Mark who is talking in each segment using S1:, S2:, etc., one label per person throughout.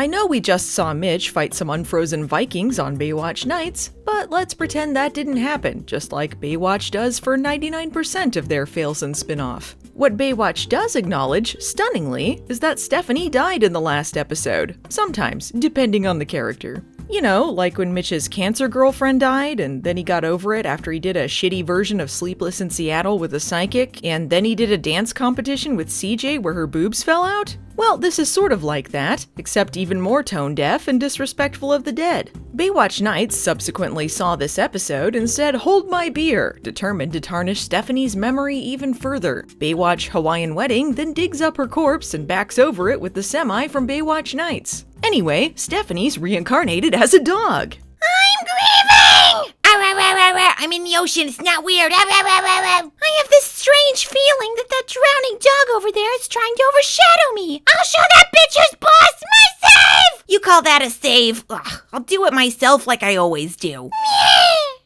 S1: I know we just saw Mitch fight some unfrozen Vikings on Baywatch nights, but let's pretend that didn't happen, just like Baywatch does for 99% of their Failson spin-off. What Baywatch does acknowledge, stunningly, is that Stephanie died in the last episode, sometimes, depending on the character. You know, like when Mitch's cancer girlfriend died, and then he got over it after he did a shitty version of Sleepless in Seattle with a psychic, and then he did a dance competition with CJ where her boobs fell out? Well, this is sort of like that, except even more tone-deaf and disrespectful of the dead. Baywatch Nights subsequently saw this episode and said, "Hold my beer," determined to tarnish Stephanie's memory even further. Baywatch Hawaiian Wedding then digs up her corpse and backs over it with the semi from Baywatch Nights. Anyway, Stephanie's reincarnated as a dog.
S2: I'm grieving! I'm in the ocean, it's not weird. I have this strange feeling that drowning dog over there is trying to overshadow me. I'll show that bitch who's boss my save! You call that a save? Ugh, I'll do it myself like I always do.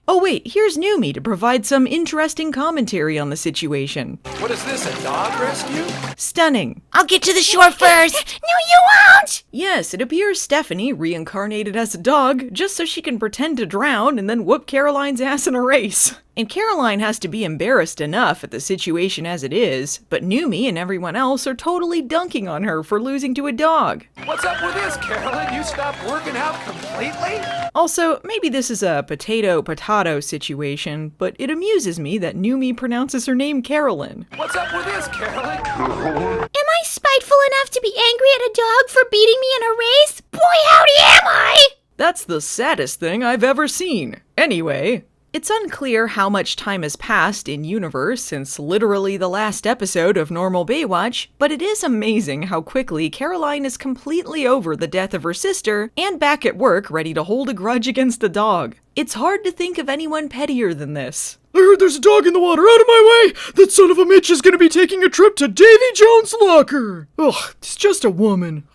S1: Oh wait, here's Newman to provide some interesting commentary on the situation.
S3: What is this, a dog rescue?
S1: Stunning.
S2: I'll get to the shore first. No, you won't!
S1: Yes, it appears Stephanie reincarnated as a dog just so she can pretend to drown and then whoop Caroline's ass in a race. And Caroline has to be embarrassed enough at the situation as it is, but Newman and everyone else are totally dunking on her for losing to a dog.
S3: What's up with this, Carolyn? You stopped working out completely?
S1: Also, maybe this is a potato-potato situation, but it amuses me that Newman pronounces her name Carolyn.
S3: What's up with this, Carolyn?
S2: Am I spiteful enough to be angry at a dog for beating me in a race? Boy, howdy am I!
S1: That's the saddest thing I've ever seen. Anyway, it's unclear how much time has passed in universe since literally the last episode of normal Baywatch, but it is amazing how quickly Caroline is completely over the death of her sister and back at work ready to hold a grudge against a dog. It's hard to think of anyone pettier than this.
S4: I heard there's a dog in the water. Out of my way! That son of a Mitch is gonna be taking a trip to Davy Jones' locker! Ugh, it's just a woman.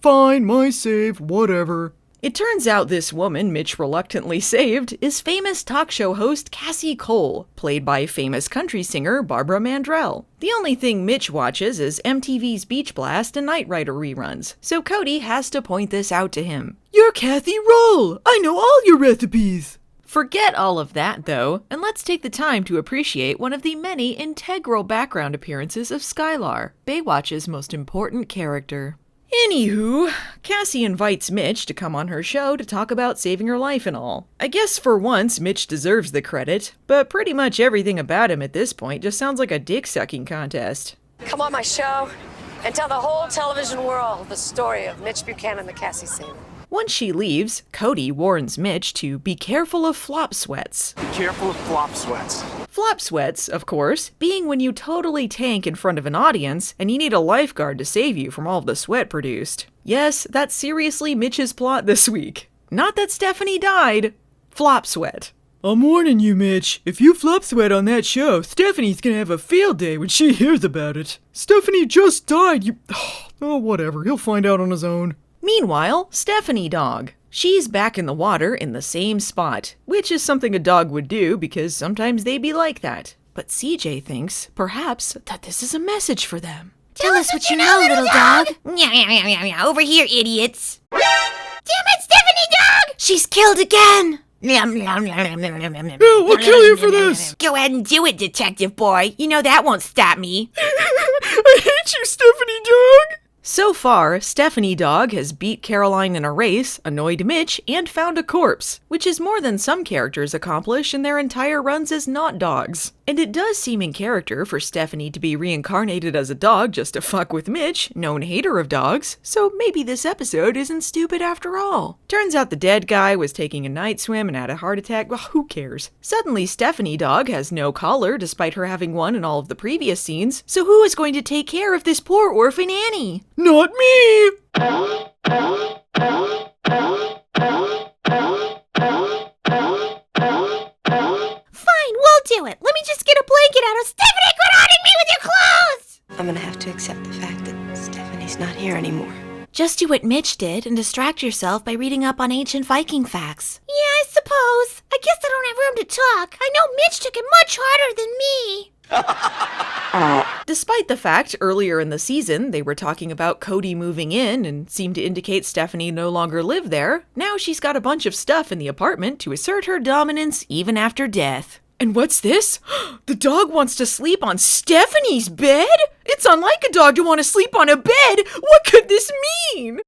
S4: Fine, my save, whatever.
S1: It turns out this woman Mitch reluctantly saved is famous talk show host Cassie Cole, played by famous country singer Barbara Mandrell. The only thing Mitch watches is MTV's Beach Blast and Knight Rider reruns, so Cody has to point this out to him.
S4: You're Kathy Roll! I know all your recipes!
S1: Forget all of that, though, and let's take the time to appreciate one of the many integral background appearances of Skylar, Baywatch's most important character. Anywho, Cassie invites Mitch to come on her show to talk about saving her life and all. I guess for once Mitch deserves the credit, but pretty much everything about him at this point just sounds like a dick-sucking contest.
S5: Come on my show and tell the whole television world the story of Mitch Buchanan, the Cassie Saver.
S1: Once she leaves, Cody warns Mitch to be careful of flop sweats.
S3: Be careful of flop sweats.
S1: Flop sweats, of course, being when you totally tank in front of an audience and you need a lifeguard to save you from all of the sweat produced. Yes, that's seriously Mitch's plot this week. Not that Stephanie died. Flop sweat.
S4: I'm warning you, Mitch. If you flop sweat on that show, Stephanie's gonna have a field day when she hears about it. Stephanie just died, you... Oh, whatever. He'll find out on his own.
S1: Meanwhile, Stephanie Dog. She's back in the water in the same spot, which is something a dog would do because sometimes they be like that. But CJ thinks, perhaps, that this is a message for them.
S2: Tell us what you know, little dog. Over here, idiots. Damn it, Stephanie Dog! She's killed again!
S4: Yeah, we'll kill you for this!
S2: Go ahead and do it, detective boy. You know that won't stop me.
S4: I hate you, Stephanie Dog!
S1: So far, Stephanie Dog has beat Caroline in a race, annoyed Mitch, and found a corpse, which is more than some characters accomplish in their entire runs as not dogs. And it does seem in character for Stephanie to be reincarnated as a dog just to fuck with Mitch, known hater of dogs, so maybe this episode isn't stupid after all. Turns out the dead guy was taking a night swim and had a heart attack, well, who cares? Suddenly Stephanie Dog has no collar despite her having one in all of the previous scenes, so who is going to take care of this poor orphan Annie?
S4: Not me!
S2: Fine, we'll do it. Let me just get a blanket out of Stephanie. Quit hiding me with your clothes!
S5: I'm gonna have to accept the fact that Stephanie's not here anymore.
S2: Just do what Mitch did and distract yourself by reading up on ancient Viking facts. Yeah, I suppose. I guess I don't have room to talk. I know Mitch took it much harder than me.
S1: Despite the fact earlier in the season they were talking about Cody moving in and seemed to indicate Stephanie no longer lived there, now she's got a bunch of stuff in the apartment to assert her dominance even after death. And what's this? The dog wants to sleep on Stephanie's bed? It's unlike a dog to want to sleep on a bed. What could this mean?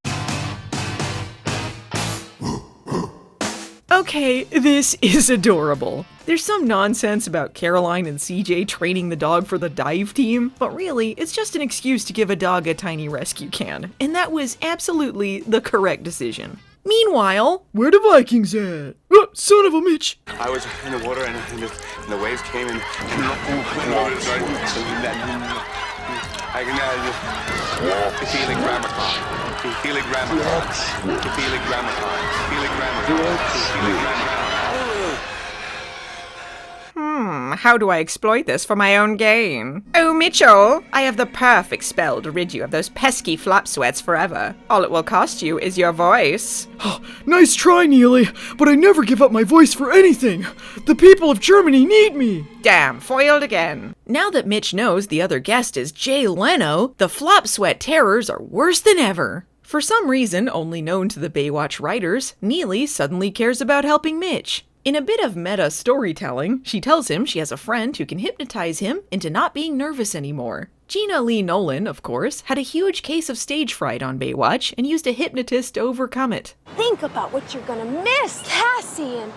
S1: Okay, this is adorable. There's some nonsense about Caroline and CJ training the dog for the dive team, but really, it's just an excuse to give a dog a tiny rescue can, and that was absolutely the correct decision. Meanwhile,
S4: where the Vikings at? Oh, son of a Mitch!
S6: I was in the water and the waves came and I can feel it grammar. Feel it grammar.
S1: How do I exploit this for my own gain? Oh, Mitchell, I have the perfect spell to rid you of those pesky flop sweats forever. All it will cost you is your voice.
S4: Oh, nice try, Neely, but I never give up my voice for anything. The people of Germany need me.
S1: Damn, foiled again. Now that Mitch knows the other guest is Jay Leno, the flop sweat terrors are worse than ever. For some reason only known to the Baywatch writers, Neely suddenly cares about helping Mitch. In a bit of meta storytelling, she tells him she has a friend who can hypnotize him into not being nervous anymore. Gena Nolin, of course, had a huge case of stage fright on Baywatch and used a hypnotist to overcome it.
S7: Think about what you're gonna miss, Cassie, and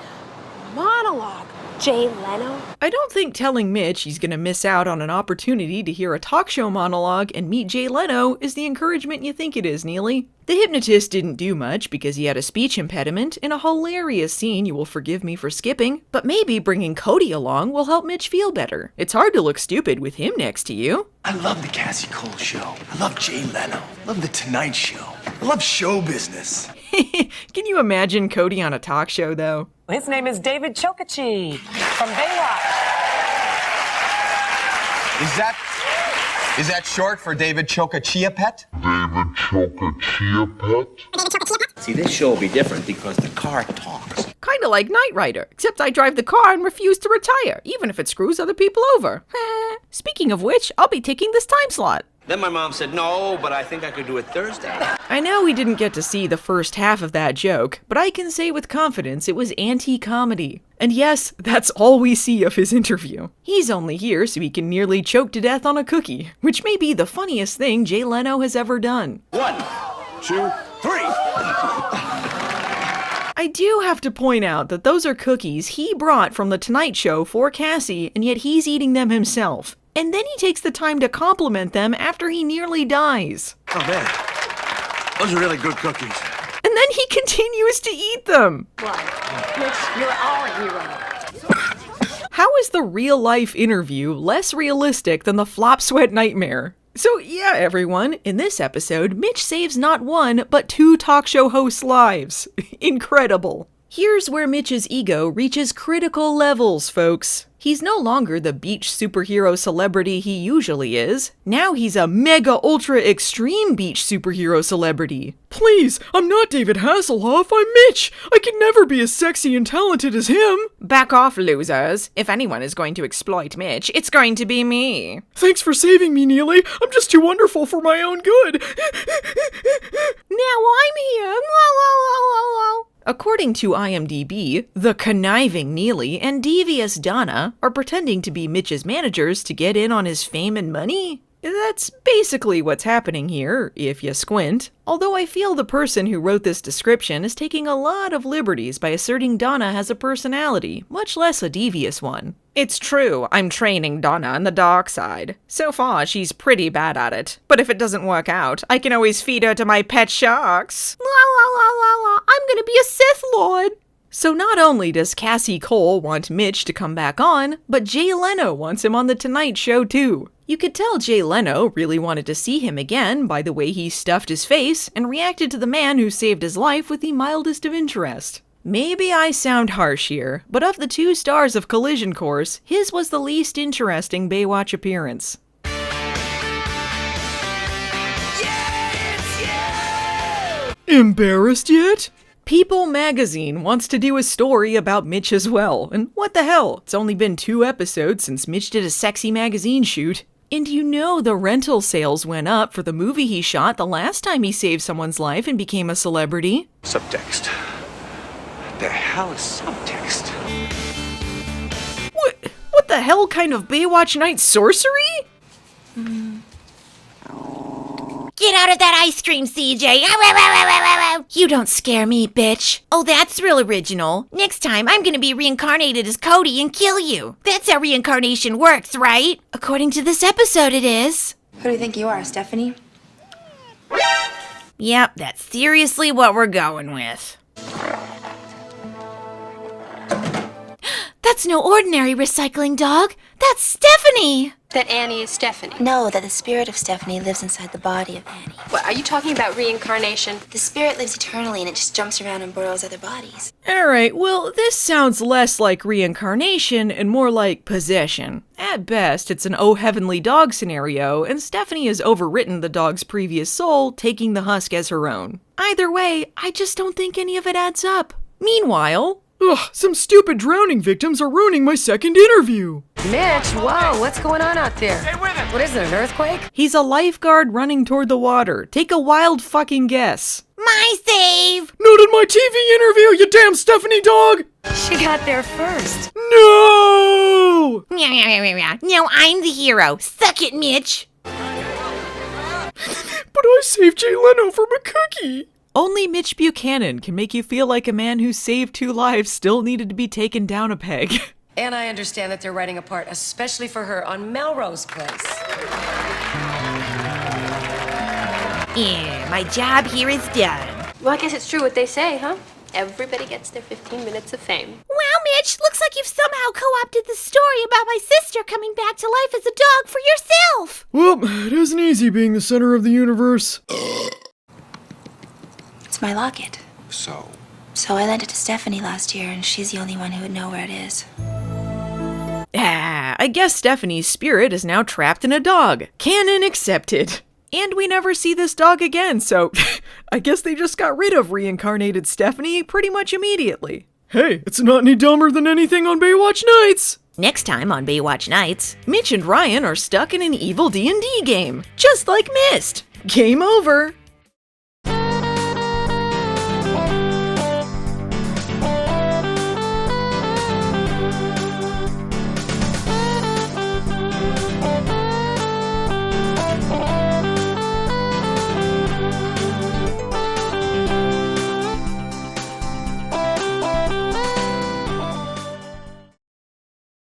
S7: monologue. Jay Leno?
S1: I don't think telling Mitch he's gonna miss out on an opportunity to hear a talk show monologue and meet Jay Leno is the encouragement you think it is, Neely. The hypnotist didn't do much because he had a speech impediment in a hilarious scene you will forgive me for skipping, but maybe bringing Cody along will help Mitch feel better. It's hard to look stupid with him next to you.
S8: I love the Cassie Cole show. I love Jay Leno. I love the Tonight Show. I love show business.
S1: Can you imagine Cody on a talk show, though?
S5: His name is David Chokachi from Baywatch.
S9: Is that short for David Chokachiapet?
S10: See, this show will be different because the car talks.
S1: Kinda like Knight Rider, except I drive the car and refuse to retire, even if it screws other people over. Speaking of which, I'll be taking this time slot.
S10: Then my mom said, no, but I think I could do it Thursday.
S1: I know we didn't get to see the first half of that joke, but I can say with confidence it was anti-comedy. And yes, that's all we see of his interview. He's only here so he can nearly choke to death on a cookie, which may be the funniest thing Jay Leno has ever done.
S10: 1, 2, 3.
S1: I do have to point out that those are cookies he brought from The Tonight Show for Cassie, and yet he's eating them himself. And then he takes the time to compliment them after he nearly dies.
S8: Oh, man. Those are really good cookies.
S1: And then he continues to eat them.
S5: What? Mitch, you're our hero.
S1: How is the real-life interview less realistic than the flop sweat nightmare? So yeah, everyone, in this episode, Mitch saves not one, but 2 talk show hosts' lives. Incredible. Here's where Mitch's ego reaches critical levels, folks. He's no longer the beach superhero celebrity he usually is. Now he's a mega ultra extreme beach superhero celebrity.
S4: Please, I'm not David Hasselhoff, I'm Mitch! I can never be as sexy and talented as him!
S1: Back off, losers. If anyone is going to exploit Mitch, it's going to be me.
S4: Thanks for saving me, Neely. I'm just too wonderful for my own good.
S1: Now I'm here. La, la, la, la, la. According to IMDb, the conniving Neely and devious Donna are pretending to be Mitch's managers to get in on his fame and money? That's basically what's happening here, if you squint. Although I feel the person who wrote this description is taking a lot of liberties by asserting Donna has a personality, much less a devious one. It's true, I'm training Donna on the dark side. So far, she's pretty bad at it. But if it doesn't work out, I can always feed her to my pet sharks. La la la la la, I'm gonna be a Sith Lord. So not only does Cassie Cole want Mitch to come back on, but Jay Leno wants him on The Tonight Show too. You could tell Jay Leno really wanted to see him again by the way he stuffed his face and reacted to the man who saved his life with the mildest of interest. Maybe I sound harsh here, but of the 2 stars of Collision Course, his was the least interesting Baywatch appearance.
S4: Embarrassed yet?
S1: People magazine wants to do a story about Mitch as well, and what the hell, it's only been 2 episodes since Mitch did a sexy magazine shoot. And you know the rental sales went up for the movie he shot the last time he saved someone's life and became a celebrity.
S6: Subtext. The hell is subtext?
S1: What the hell kind of Baywatch night sorcery?
S2: Get out of that ice cream, CJ. You don't scare me, bitch. Oh, that's real original. Next time, I'm gonna be reincarnated as Cody and kill you. That's how reincarnation works, right? According to this episode, it is.
S11: Who do you think you are, Stephanie?
S2: Yep, that's seriously what we're going with. That's no ordinary recycling dog. That's Stephanie.
S7: That Annie is Stephanie.
S11: No, that the spirit of Stephanie lives inside the body of Annie.
S7: What, are you talking about reincarnation?
S11: The spirit lives eternally and it just jumps around and burrows other bodies.
S1: Alright, well, this sounds less like reincarnation and more like possession. At best, it's an oh heavenly dog scenario, and Stephanie has overwritten the dog's previous soul, taking the husk as her own. Either way, I just don't think any of it adds up. Meanwhile,
S4: Ugh, some stupid drowning victims are ruining my second interview.
S5: Mitch, whoa, what's going on out there?
S3: Stay with it.
S5: What is it, an earthquake?
S1: he's a lifeguard running toward the water. Take a wild fucking guess.
S2: My save.
S4: Not in my TV interview, you damn Stephanie dog!
S5: She got there first.
S4: No!
S2: Now I'm the hero. Suck it, Mitch.
S4: But I saved Jay Leno from a cookie.
S1: Only Mitch Buchanan can make you feel like a man who saved 2 lives still needed to be taken down a peg.
S5: And I understand that they're writing a part especially for her on Melrose Place.
S2: Yeah, my job here is done.
S7: Well, I guess it's true what they say, huh? Everybody gets their 15 minutes of fame.
S2: Wow, Mitch, looks like you've somehow co-opted the story about my sister coming back to life as a dog for yourself.
S4: Well, it isn't easy being the center of the universe.
S11: It's my locket.
S6: So
S11: So I lent it to Stephanie last year and she's the only one who would know where it is.
S1: I guess Stephanie's spirit is now trapped in a dog. Canon accepted. And we never see this dog again, so I guess they just got rid of reincarnated Stephanie pretty much immediately.
S4: Hey, it's not any dumber than anything on Baywatch Nights.
S1: Next time on Baywatch Nights, Mitch and Ryan are stuck in an evil D&D game, just like Myst. Game over.